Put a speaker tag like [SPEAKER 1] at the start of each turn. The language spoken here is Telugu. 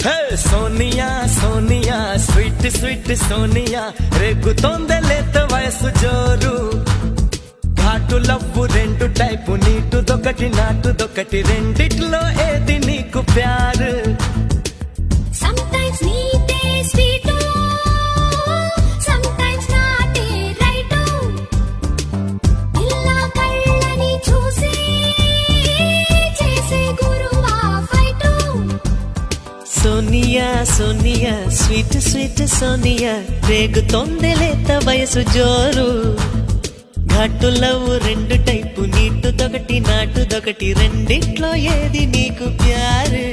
[SPEAKER 1] హే సోనియా సోనియా స్వీట్ స్వీట్ సోనియా రేగుతోందే లేత వయసు జోరు ఘాటు లవ్వు రెండు టైపు నీటుదొకటి నాటుదొకటి రెండిట్లో ఏది నీకు ప్యారు
[SPEAKER 2] Sometimes నీటే sweet, sometimes నాటే right. పిల్ల కళ్ళని చూసి చేసే గురువా fight.
[SPEAKER 3] Sonia Sonia sweet sweet Sonia రేగుతోందే లేత వయసు జోరు ఘాటు లవ్వు రెండు టైపు నీటుదొకటి నాటుదొకటి రెండిట్లో ఏది నీకు ప్యారు